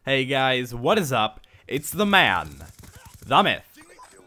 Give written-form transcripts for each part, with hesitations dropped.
Hey guys, what is up? It's the man, the myth,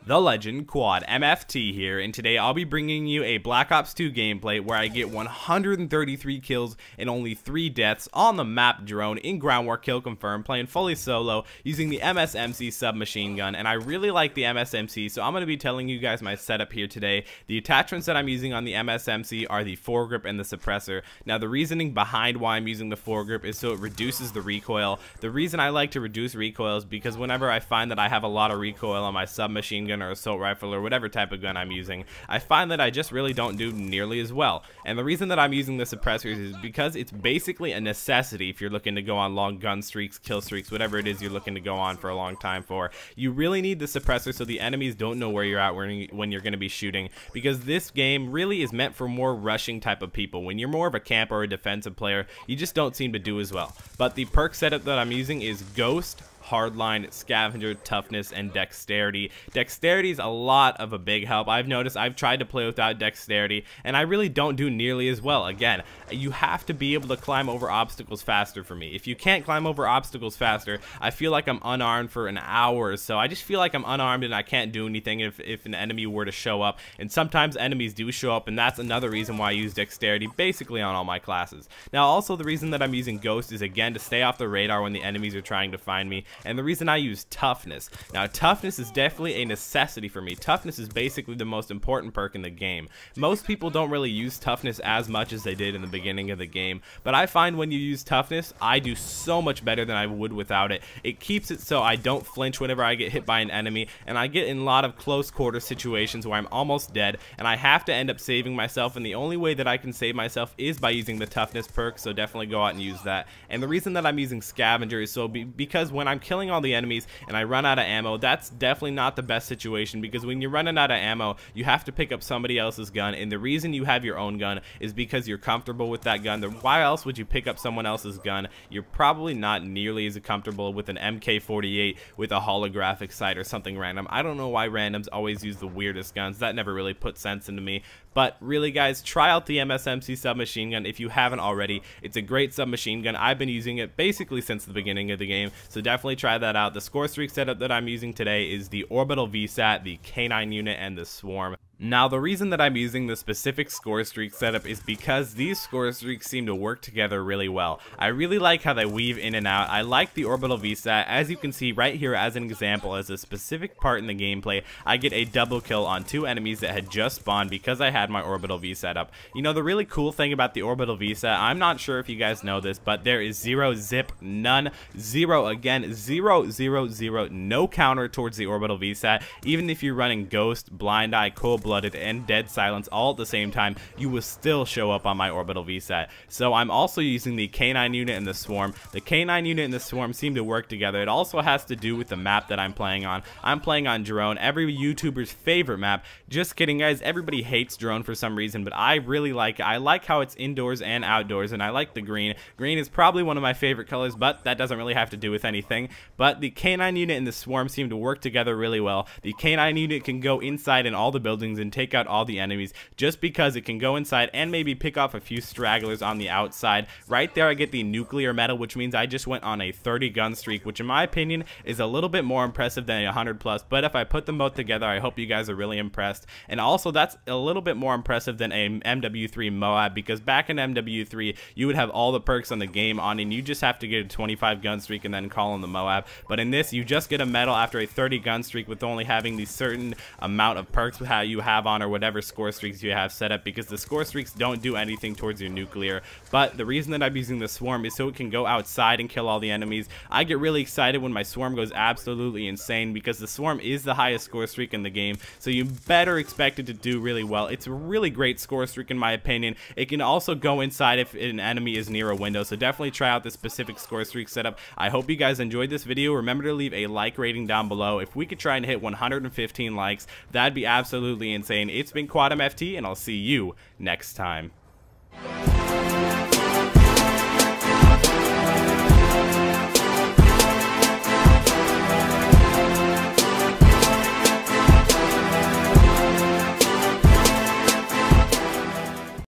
the legend, Quad MFT here, and today I'll be bringing you a Black Ops 2 gameplay where I get 133 kills and only 3 deaths on the map Drone in ground war kill confirmed, playing fully solo using the MSMC submachine gun. And I really like the MSMC, so I'm going to be telling you guys my setup here today. The attachments that I'm using on the MSMC are the foregrip and the suppressor. Now the reasoning behind why I'm using the foregrip is so it reduces the recoil. The reason I like to reduce recoil is because whenever I find that I have a lot of recoil on my submachine gun or assault rifle or whatever type of gun I'm using, I find that I just really don't do nearly as well. And the reason that I'm using the suppressors is because it's basically a necessity if you're looking to go on long gun streaks, kill streaks, whatever it is you're looking to go on for a long time for. You really need the suppressor so the enemies don't know where you're at when you're going to be shooting, because this game really is meant for more rushing type of people. When you're more of a camper or a defensive player, you just don't seem to do as well. But the perk setup that I'm using is Ghost, Hardline, Scavenger, Toughness, and Dexterity. Dexterity is a lot of a big help. I've noticed I've tried to play without Dexterity, and I really don't do nearly as well. Again, you have to be able to climb over obstacles faster for me. If you can't climb over obstacles faster, I feel like I'm unarmed for an hour or so. I just feel like I'm unarmed and I can't do anything if an enemy were to show up. And sometimes enemies do show up, and that's another reason why I use Dexterity basically on all my classes. Now also the reason that I'm using Ghost is again to stay off the radar when the enemies are trying to find me. And the reason I use Toughness. Now Toughness is definitely a necessity for me. Toughness is basically the most important perk in the game. Most people don't really use Toughness as much as they did in the beginning of the game, but I find when you use Toughness, I do so much better than I would without it. It keeps it so I don't flinch whenever I get hit by an enemy, and I get in a lot of close quarter situations where I'm almost dead and I have to end up saving myself, and the only way that I can save myself is by using the Toughness perk, so definitely go out and use that. And the reason that I'm using Scavenger is because when I'm killing all the enemies and I run out of ammo, that's definitely not the best situation, because when you're running out of ammo, you have to pick up somebody else's gun, and the reason you have your own gun is because you're comfortable with that gun. Why else would you pick up someone else's gun? You're probably not nearly as comfortable with an MK48 with a holographic sight or something random. I don't know why randoms always use the weirdest guns. That never really put sense into me. But really guys, try out the MSMC submachine gun if you haven't already. It's a great submachine gun. I've been using it basically since the beginning of the game, so definitely try that out. The score streak setup that I'm using today is the Orbital VSAT, the K9 unit, and the Swarm. Now the reason that I'm using the specific score streak setup is because these score streaks seem to work together really well. I really like how they weave in and out. I like the Orbital VSAT. As you can see right here as an example, as a specific part in the gameplay, I get a double kill on 2 enemies that had just spawned because I had my Orbital VSAT up. You know, the really cool thing about the Orbital VSAT, I'm not sure if you guys know this, but there is 0 zip, none, 0, again, 0, 0, 0, no counter towards the Orbital VSAT. Even if you're running Ghost, Blind Eye, Cold-Blooded, and Dead Silence all at the same time, you will still show up on my Orbital VSAT. So I'm also using the K9 unit and the Swarm. The K9 unit and the Swarm seem to work together. It also has to do with the map that I'm playing on. I'm playing on Drone, every YouTuber's favorite map. Just kidding guys, everybody hates Drone for some reason, but I really like it. I like how it's indoors and outdoors, and I like the green. Green is probably one of my favorite colors, but that doesn't really have to do with anything. But the K9 unit and the Swarm seem to work together really well. The K9 unit can go inside in all the buildings and take out all the enemies just because it can go inside and maybe pick off a few stragglers on the outside. Right there I get the nuclear medal, which means I just went on a 30 gun streak, which in my opinion is a little bit more impressive than a 100 plus, but if I put them both together, I hope you guys are really impressed. And also that's a little bit more impressive than a MW3 Moab, because back in MW3 you would have all the perks on the game on and you just have to get a 25 gun streak and then call on the Moab. But in this you just get a medal after a 30 gun streak with only having the certain amount of perks how you have on or whatever score streaks you have set up, because the score streaks don't do anything towards your nuclear. But the reason that I'm using the Swarm is so it can go outside and kill all the enemies. I get really excited when my Swarm goes absolutely insane, because the Swarm is the highest score streak in the game, so you better expect it to do really well. It's a really great score streak in my opinion. It can also go inside if an enemy is near a window, so definitely try out this specific score streak setup. I hope you guys enjoyed this video. Remember to leave a like rating down below. If we could try and hit 115 likes, that'd be absolutely insane. It's been Quad MFT, and I'll see you next time.